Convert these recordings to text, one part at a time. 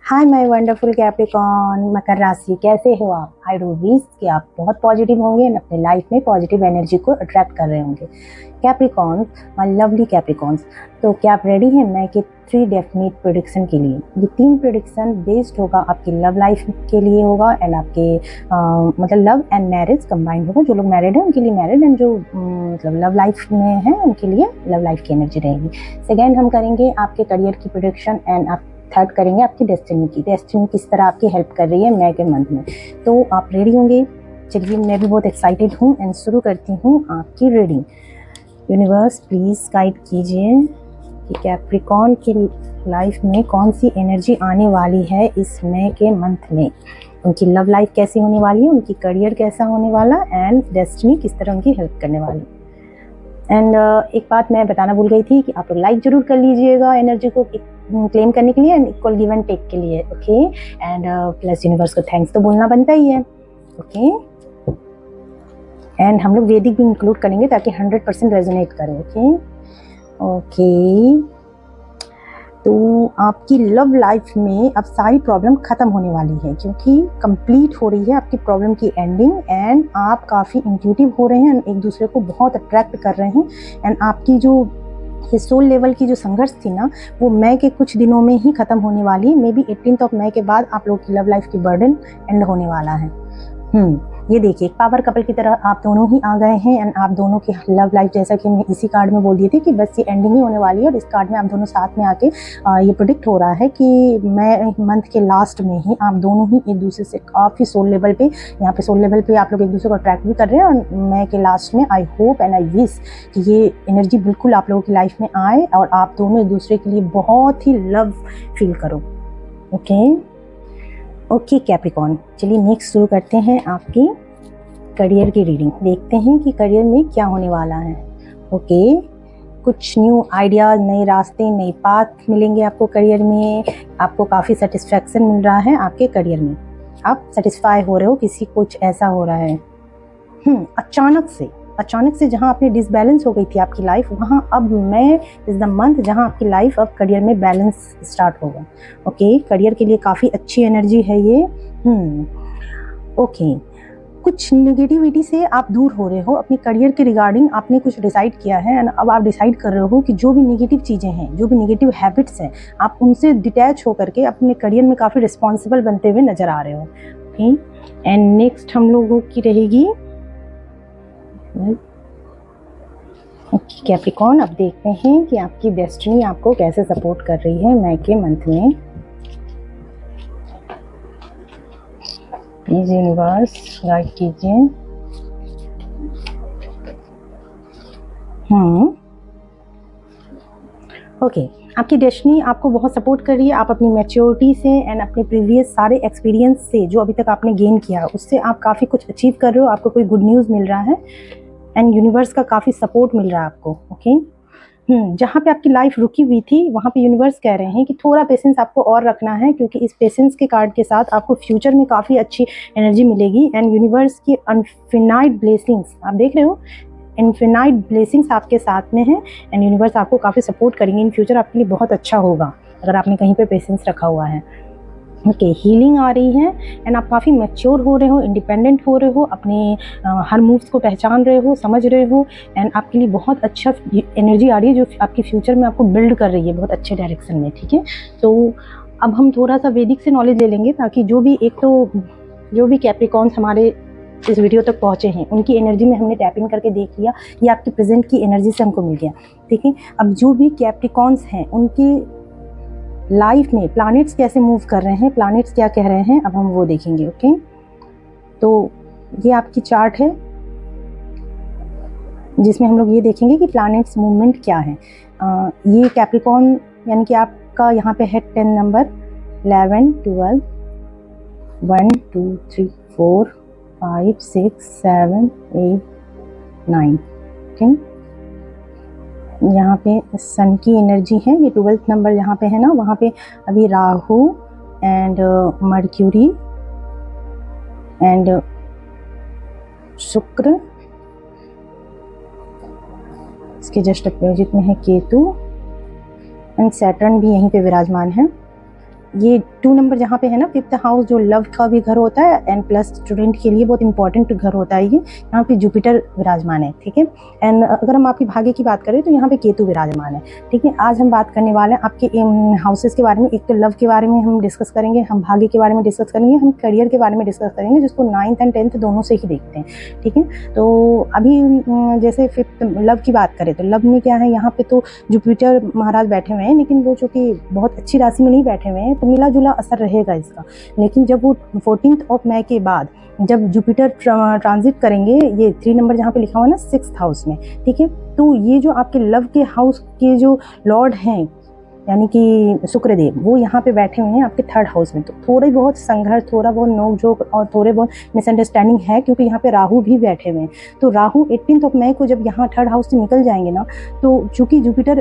Hi my wonderful Capricorn, मकर राशि, कैसे हो आप? आई डू विश कि आप बहुत पॉजिटिव होंगे और अपने लाइफ में पॉजिटिव एनर्जी को अट्रैक्ट कर रहे होंगे। कैप्रिकॉर्न, माय लवली कैप्रिकॉर्न्स, तो क्या आप रेडी हैं मैं कि 3 डेफिनेट प्रेडिक्शन के लिए? ये 3 प्रेडिक्शन बेस्ड होगा आपकी लव लाइफ के लिए होगा एंड आपके मतलब लव एंड मैरिज कंबाइंड होगा। जो लोग मैरिड हैं उनके लिए मैरिड एंड जो मतलब लव लाइफ में हैं उनके लिए लव लाइफ की एनर्जी रहेगी। सेकेंड हम करेंगे आपके करियर की प्रेडिक्शन एंड आप थर्ड करेंगे आपकी डेस्टिनी किस तरह आपकी हेल्प कर रही है मई के मंथ में। तो आप रेडी होंगे? चलिए, मैं भी बहुत एक्साइटेड हूँ एंड शुरू करती हूँ आपकी रीडिंग। यूनिवर्स प्लीज गाइड कीजिए कि कैप्रिकॉर्न की लाइफ में कौन सी एनर्जी आने वाली है इस मई के मंथ में। उनकी लव लाइफ कैसी होने वाली है, उनकी करियर कैसा होने वाला एंड डेस्टिनी किस तरह उनकी हेल्प करने वाली। एंड एक बात मैं बताना भूल गई थी कि आप लोग लाइक जरूर कर लीजिएगा एनर्जी को क्लेम करने के लिए and equal give and take के लिए, ओके। एंड प्लस यूनिवर्स को थैंक्स तो बोलना बनता ही है, ओके। एंड हम लोग वैदिक भी इंक्लूड करेंगे ताकि 100% रेजोनेट करे, ओके ओके। तो आपकी लव लाइफ में अब सारी प्रॉब्लम खत्म होने वाली है क्योंकि कंप्लीट हो रही है आपकी प्रॉब्लम की एंडिंग एंड आप काफ़ी इंट्यूटिव हो रहे हैं, एक दूसरे को बहुत अट्रैक्ट कर रहे हैं एंड आपकी जो सोल लेवल की जो संघर्ष थी ना, वो मई के कुछ दिनों में ही खत्म होने वाली है। मे बी 18 मई के बाद आप लोगों की लव लाइफ की बर्डन एंड होने वाला है। ये देखिए, पावर कपल की तरह आप दोनों ही आ गए हैं एंड आप दोनों की लव लाइफ, जैसा कि मैं इसी कार्ड में बोल दी थी कि बस ये एंडिंग ही होने वाली है। और इस कार्ड में आप दोनों साथ में आके ये प्रेडिक्ट हो रहा है कि मैं मंथ के लास्ट में ही आप दोनों ही एक दूसरे से काफ़ी सोल लेवल पे, यहाँ पे सोल लेवल पे आप लोग एक दूसरे को अट्रैक्ट भी कर रहे हैं। और मई के लास्ट में I hope and I wish कि ये एनर्जी बिल्कुल आप लोगों की लाइफ में आए और आप दोनों एक दूसरे के लिए बहुत ही लव फील करो, ओके कैप्रिकॉर्न। चलिए नेक्स्ट शुरू करते हैं आपकी करियर की रीडिंग। देखते हैं कि करियर में क्या होने वाला है, ओके। कुछ न्यू आइडियाज, नए रास्ते, नए पाथ मिलेंगे आपको करियर में। आपको काफ़ी सेटिस्फैक्शन मिल रहा है आपके करियर में, आप सेटिस्फाई हो रहे हो, किसी कुछ ऐसा हो रहा है। अचानक से जहाँ आपने डिसबैलेंस हो गई थी आपकी लाइफ, वहाँ अब मई इज़ द मंथ जहाँ आपकी लाइफ अब करियर में बैलेंस स्टार्ट होगा, ओके। करियर के लिए काफ़ी अच्छी एनर्जी है ये, ओके। कुछ नेगेटिविटी से आप दूर हो रहे हो अपने करियर के रिगार्डिंग। आपने कुछ डिसाइड किया है एंड अब आप डिसाइड कर रहे हो कि जो भी नेगेटिव चीज़ें हैं, जो भी नेगेटिव हैबिट्स हैं, आप उनसे डिटैच होकर के अपने करियर में काफ़ी रिस्पॉन्सिबल बनते हुए नज़र आ रहे हो, ओके। एंड नेक्स्ट हम लोगों की रहेगी कैप्रिकॉर्न। अब देखते हैं कि आपकी डेस्टिनी आपको कैसे सपोर्ट कर रही है मई के मंथ में। प्लीज यूनिवर्स गाइड कीजिए। ओके, आपकी डेस्टिनी आपको बहुत सपोर्ट कर रही है। आप अपनी मैच्योरिटी से एंड अपने प्रीवियस सारे एक्सपीरियंस से, जो अभी तक आपने गेन किया, उससे आप काफ़ी कुछ अचीव कर रहे हो। आपको कोई गुड न्यूज़ मिल रहा है एंड यूनिवर्स का काफ़ी सपोर्ट मिल रहा है आपको, ओके। जहाँ पे आपकी लाइफ रुकी हुई थी वहाँ पे यूनिवर्स कह रहे हैं कि थोड़ा पेशेंस आपको और रखना है, क्योंकि इस पेशेंस के कार्ड के साथ आपको फ्यूचर में काफ़ी अच्छी एनर्जी मिलेगी एंड यूनिवर्स की इनफिनाइट ब्लेसिंग्स, आप देख रहे हो, इनफिनाइट ब्लेसिंग्स आपके साथ में है एंड यूनिवर्स आपको काफ़ी सपोर्ट करेंगे। इन फ्यूचर आपके लिए बहुत अच्छा होगा अगर आपने कहीं पे पेशेंस रखा हुआ है, ओके। हीलिंग आ रही है एंड आप काफ़ी मैच्योर हो रहे हो, इंडिपेंडेंट हो रहे हो, अपने हर मूव्स को पहचान रहे हो, समझ रहे हो एंड आपके लिए बहुत अच्छा एनर्जी आ रही है जो आपके फ्यूचर में आपको बिल्ड कर रही है बहुत अच्छे डायरेक्शन में, ठीक है। तो अब हम थोड़ा सा वैदिक से नॉलेज ले लेंगे ताकि जो भी कैप्रिकॉर्न्स हमारे इस वीडियो तक पहुँचे हैं उनकी एनर्जी में हमने टैप इन करके देख लिया, ये आपकी प्रेजेंट की एनर्जी से हमको मिल गया, ठीक है। अब जो भी कैप्रिकॉर्न्स हैं उनके लाइफ में प्लैनेट्स कैसे मूव कर रहे हैं, प्लैनेट्स क्या कह रहे हैं, अब हम वो देखेंगे, ओके। तो ये आपकी चार्ट है जिसमें हम लोग ये देखेंगे कि प्लैनेट्स मूवमेंट क्या है। ये कैप्रिकॉर्न यानी कि आपका यहाँ पे है 10 नंबर, 11, 12, 1, 2, 3, 4, 5, 6, 7, 8, 9, ठीक। यहाँ पे सन की एनर्जी है, ये 12th नंबर यहाँ पे है ना, वहाँ पे अभी राहु एंड मर्क्यूरी एंड शुक्र, इसके जस्ट अपोजिट में है केतु एंड सैटर्न भी यहीं पे विराजमान है। ये 2 नंबर जहाँ पे है ना, 5th हाउस जो लव का भी घर होता है एंड प्लस स्टूडेंट के लिए बहुत इंपॉर्टेंट घर होता है ये। यहाँ पे जुपिटर विराजमान है, ठीक है। एंड अगर हम आपकी भाग्य की बात करें तो यहाँ पे केतु विराजमान है, ठीक है। आज हम बात करने वाले हैं आपके हाउसेस के बारे में। एक तो लव के बारे में हम डिस्कस करेंगे, हम भाग्य के बारे में डिस्कस करेंगे, हम करियर के बारे में डिस्कस करेंगे, जिसको 9th एंड 10th दोनों से ही देखते हैं, ठीक है। तो अभी जैसे 5th लव की बात करें तो लव में क्या है, यहाँ पे तो जुपिटर महाराज बैठे हुए हैं, लेकिन वो चूँकि बहुत अच्छी राशि में नहीं बैठे हुए हैं तो मिला जुला असर रहेगा इसका। लेकिन जब वो 14th ऑफ मई के बाद जब जुपिटर ट्रांजिट करेंगे, ये 3 नंबर जहाँ पे लिखा हुआ है ना 6th हाउस में, ठीक है, तो ये जो आपके लव के हाउस के जो लॉर्ड हैं यानी कि शुक्रदेव, वो यहाँ पे बैठे हुए हैं आपके 3rd हाउस में। तो थोड़ी बहुत संघर्ष, थोड़ा बहुत नोकझोंक और थोड़े बहुत मिसअंडरस्टैंडिंग है, क्योंकि यहाँ पे राहु भी बैठे हुए हैं। तो राहु 18th ऑफ मई को जब यहाँ 3rd हाउस से निकल जाएंगे ना, तो चूँकि जुपिटर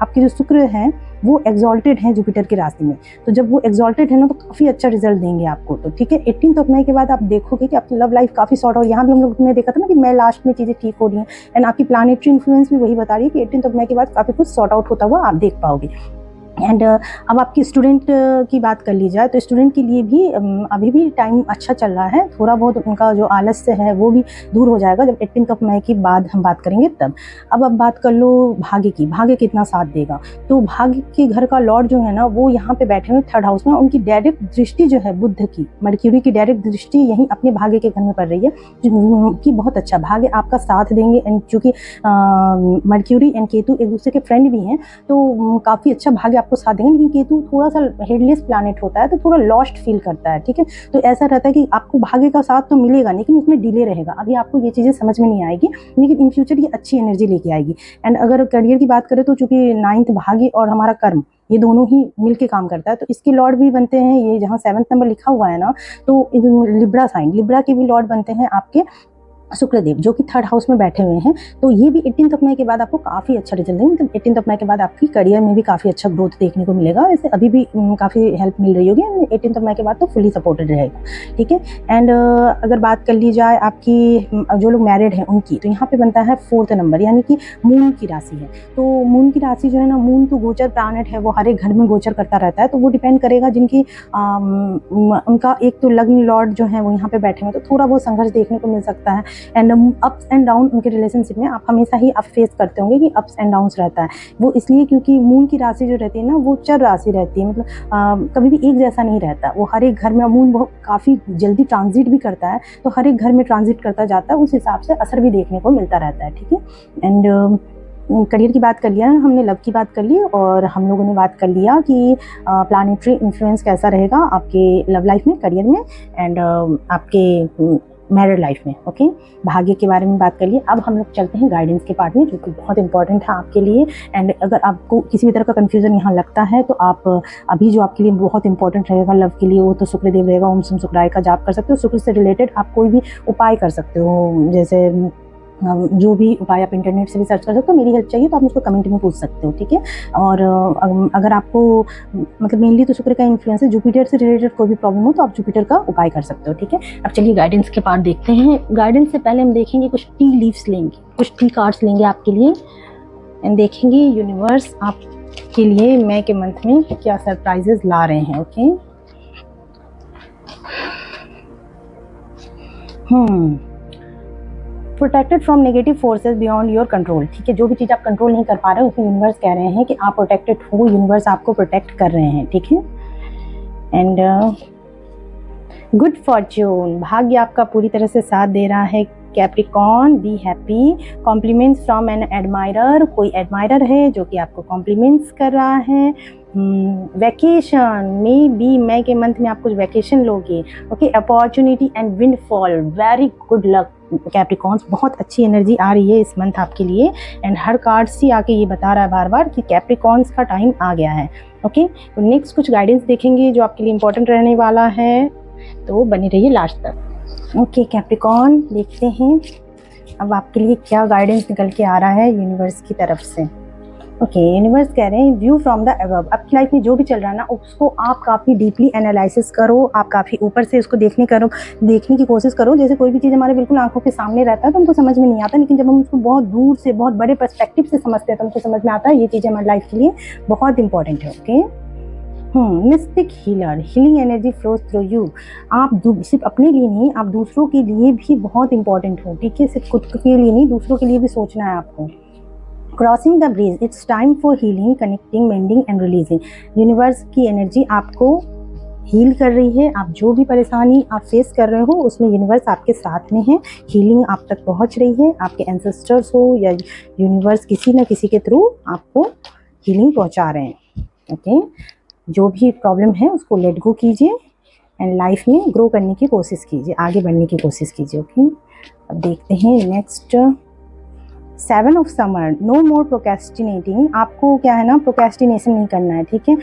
आपके जो शुक्र हैं वो एग्जॉल्टेड हैं जुपिटर की राशि में, तो जब वो एग्जॉल्टेड है ना तो काफ़ी अच्छा रिजल्ट देंगे आपको। तो ठीक है, 18th ऑफ मई के बाद आप देखोगे कि आपकी लव लाइफ काफ़ी सॉर्ट। और यहाँ भी हम लोग ने देखा था ना कि मई लास्ट में चीज़ें ठीक हो रही हैं, एंड आपकी प्लानेटरी इन्फ्लुएंस भी वही बता रही है कि 18th ऑफ मई के बाद काफ़ी कुछ सॉर्ट आउट होता हुआ आप देख पाओगे। एंड अब आपकी स्टूडेंट की बात कर ली जाए तो स्टूडेंट के लिए भी अभी भी टाइम अच्छा चल रहा है। थोड़ा बहुत उनका जो आलस्य है वो भी दूर हो जाएगा जब 18th ऑफ मई के बाद हम बात करेंगे तब। अब बात कर लो भाग्य की, भाग्य कितना साथ देगा। तो भाग्य के घर का लॉर्ड जो है ना वो यहाँ पे बैठे हुए 3rd हाउस में। उनकी डायरेक्ट दृष्टि जो है बुध की, मर्क्यूरी की डायरेक्ट दृष्टि यहीं अपने भाग्य के घर में पड़ रही है, जो कि बहुत अच्छा भाग्य आपका साथ देंगे। एंड चूँकि मर्क्यूरी एंड केतु एक दूसरे के फ्रेंड भी हैं तो काफ़ी अच्छा भाग्य आपको साथ देंगे। लेकिन केतु थोड़ा सा हेडलेस प्लैनेट होता है तो थोड़ा लॉस्ट फील करता है, ठीक है। तो ऐसा रहता है कि आपको भाग्य का साथ तो मिलेगा लेकिन उसमें डिले रहेगा। अभी आपको ये चीज़ें समझ में नहीं आएगी, लेकिन इन फ्यूचर ये अच्छी एनर्जी लेके आएगी। एंड अगर करियर की बात करें तो चूंकि 9th भाग्य और हमारा कर्म ये दोनों ही मिलके काम करता है, तो इसके लॉर्ड भी बनते हैं ये जहाँ 7th नंबर लिखा हुआ है ना, तो लिब्रा साइन, लिब्रा के भी लॉर्ड बनते हैं आपके शुक्रदेव, जो कि 3rd हाउस में बैठे हुए हैं। तो ये भी 18th ऑफ मई के बाद आपको काफ़ी अच्छा रिजल्ट देंगे। मतलब 18th ऑफ मई के बाद आपकी करियर में भी काफ़ी अच्छा ग्रोथ देखने को मिलेगा। इससे अभी भी काफ़ी हेल्प मिल रही होगी। 18th ऑफ मई के बाद तो फुली सपोर्टेड रहेगा, ठीक है। एंड अगर बात कर ली जाए आपकी जो लोग मैरिड हैं उनकी, तो यहाँ पे बनता है 4th नंबर यानी कि मून की राशि है। तो मून की राशि जो है ना, मून तो गोचर प्लैनेट है, वो हर एक घर में गोचर करता रहता है। तो वो डिपेंड करेगा जिनकी उनका एक तो लग्न लॉर्ड जो है वो यहाँ पे बैठे हुए, तो थोड़ा बहुत संघर्ष देखने को मिल सकता है। एंड अप्स एंड डाउन उनके रिलेशनशिप में आप हमेशा ही आप फेस करते होंगे कि अप्स एंड डाउन्स रहता है। वो इसलिए क्योंकि मून की राशि जो रहती है ना वो चर राशि रहती है, मतलब कभी भी एक जैसा नहीं रहता। वो हर एक घर में, मून बहुत काफ़ी जल्दी ट्रांजिट भी करता है, तो हर एक घर में ट्रांजिट करता जाता है, उस हिसाब से असर भी देखने को मिलता रहता है, ठीक है। एंड करियर की बात कर लिया, हमने लव की बात कर ली, और हम लोगों ने बात कर लिया कि प्लानिटरी इन्फ्लुएंस कैसा रहेगा आपके लव लाइफ में, करियर में, एंड आपके मैरिड लाइफ में, ओके। भाग्य के बारे में बात कर लिए। अब हम लोग चलते हैं गाइडेंस के पार्ट में, जो कि बहुत इंपॉर्टेंट है आपके लिए। एंड अगर आपको किसी भी तरह का कन्फ्यूजन यहाँ लगता है तो आप अभी जो आपके लिए बहुत इंपॉर्टेंट रहेगा लव के लिए, वो तो शुक्रदेव रहेगा। ओम सम शुक्राय का जाप कर सकते हो। शुक्र से रिलेटेड आप कोई भी उपाय कर सकते हो, जैसे जो भी उपाय आप इंटरनेट से भी सर्च कर सकते हो। मेरी हेल्प चाहिए तो आप मुझको कमेंट में पूछ सकते हो, ठीक है। और अगर आपको मतलब मेनली तो शुक्र का इन्फ्लुएंस है, जुपिटर से रिलेटेड कोई भी प्रॉब्लम हो तो आप जुपिटर का उपाय कर सकते हो, ठीक है। अब चलिए गाइडेंस के पार्ट देखते हैं। गाइडेंस से पहले हम देखेंगे कुछ टी लीव्स लेंगे, कुछ टी कार्ड्स लेंगे आपके लिए, एंड देखेंगे यूनिवर्स आपके लिए मई के मंथ में क्या सरप्राइजेस ला रहे हैं, okay. Protected from negative forces beyond your control, ठीक है। जो भी चीज़ आप कंट्रोल नहीं कर पा रहे हो उसमें यूनिवर्स कह रहे हैं कि आप प्रोटेक्टेड हो, यूनिवर्स आपको प्रोटेक्ट कर रहे हैं, ठीक है। एंड गुड फॉर्च्यून, भाग्य आपका पूरी तरह से साथ दे रहा है। Capricorn, be happy, compliments from an admirer, कोई एडमायरर है जो कि आपको कॉम्प्लीमेंट्स कर रहा है। वैकेशन, मे बी मई के मंथ में आप कुछ वैकेशन लोगे, okay. Opportunity and windfall, very good luck Capricorns, बहुत अच्छी एनर्जी आ रही है इस मंथ आपके लिए। एंड हर कार्ड से आके ये बता रहा है बार बार कि कैप्रिकॉन्स का टाइम आ गया है, ओके। तो नेक्स्ट कुछ गाइडेंस देखेंगे जो आपके लिए इंपॉर्टेंट रहने वाला है, तो बने रहिए लास्ट तक, ओके। कैप्रिकॉन, देखते हैं अब आपके लिए क्या गाइडेंस निकल के आ रहा है यूनिवर्स की तरफ से, ओके। यूनिवर्स कह रहे हैं व्यू फ्रॉम द अबव, आपकी लाइफ में जो भी चल रहा है ना उसको आप काफ़ी डीपली एनालिसिस करो, आप काफ़ी ऊपर से उसको देखने की कोशिश करो। जैसे कोई भी चीज़ हमारे बिल्कुल आंखों के सामने रहता है तो हमको समझ में नहीं आता, लेकिन जब हम उसको बहुत दूर से, बहुत बड़े पर्सपेक्टिव से समझते हैं तो हमको समझ में आता है ये चीज़ें हमारी लाइफ के लिए बहुत इंपॉर्टेंट है, okay. Mistake healer, healing energy flows through you. आप सिर्फ अपने लिए नहीं, आप दूसरों के लिए भी बहुत इंपॉर्टेंट हो, ठीक है? सिर्फ खुद के लिए नहीं, दूसरों के लिए भी सोचना है आपको। Crossing the bridge, it's time for healing, connecting, mending and releasing. Universe की एनर्जी आपको हील कर रही है। आप जो भी परेशानी आप फेस कर रहे हो उसमें यूनिवर्स आपके साथ में है। हीलिंग आप तक पहुंच रही है। आपके एंसेस्टर्स हो या यूनिवर्स किसी न किसी के थ्रू आपको हीलिंग पहुंचा रहे हैं। ओके, जो भी प्रॉब्लम है उसको लेट गो कीजिए एंड लाइफ में ग्रो करने की कोशिश कीजिए, आगे बढ़ने की कोशिश कीजिए। ओके, अब देखते हैं next 7 of summer, no more procrastinating. आपको क्या है ना, प्रोकेस्टिनेशन नहीं करना है, ठीक है?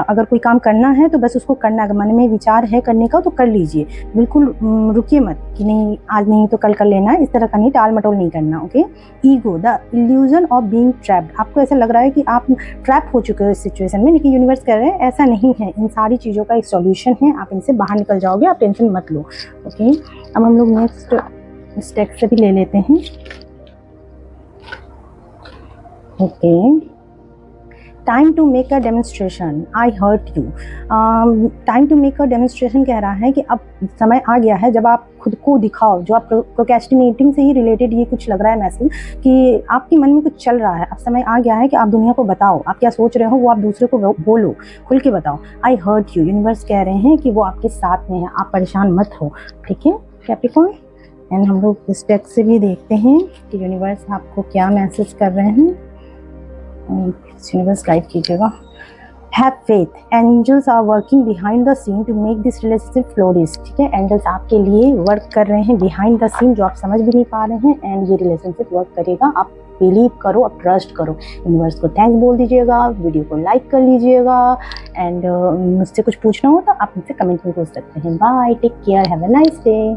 अगर कोई काम करना है तो बस उसको करना है। मन में विचार है करने का तो कर लीजिए, बिल्कुल रुकिए मत कि नहीं आज नहीं तो कल कर लेना है, इस तरह का नहीं, टाल मटोल नहीं करना। Okay, ego, the illusion of being trapped. आपको ऐसा लग रहा है कि आप ट्रैप हो चुके हो इस सिचुएशन में, लेकिन यूनिवर्स कह रहे हैं ऐसा नहीं है, इन सारी चीज़ों का एक सॉल्यूशन है, आप इनसे बाहर निकल जाओगे, आप टेंशन मत लो। ओके, अब हम लोग नेक्स्ट स्टेप से भी ले लेते हैं। Okay, time to make a demonstration, I hurt you. Time to make a demonstration कह रहा है कि अब समय आ गया है जब आप खुद को दिखाओ। जो आप प्रोक्रेस्टिनेटिंग से ही रिलेटेड ये कुछ लग रहा है मैसेज कि आपके मन में कुछ चल रहा है, अब समय आ गया है कि आप दुनिया को बताओ, आप क्या सोच रहे हो वो आप दूसरे को बोलो, खुल के बताओ। आई हर्ट यू, यूनिवर्स कह रहे हैं कि वो आपके साथ में है, आप परेशान मत हो, ठीक है कैप्रिकॉर्न? एंड हम लोग इस टेक्स्ट से भी देखते हैं कि यूनिवर्स आपको क्या मैसेज कर रहे हैं। यूनिवर्स गाइड कीजिएगा। Have faith, angels are working behind the scene to make this relationship flourish. ठीक है, एंजल्स आपके लिए वर्क कर रहे हैं बिहाइंड द सीन, जो आप समझ भी नहीं पा रहे हैं, एंड ये रिलेशनशिप वर्क करेगा। आप बिलीव करो, आप ट्रस्ट करो। यूनिवर्स को थैंक बोल दीजिएगा, वीडियो को लाइक कर लीजिएगा, एंड मुझसे कुछ पूछना हो तो आप मुझसे कमेंट में पूछ सकते हैं। Bye, take care, have a nice day.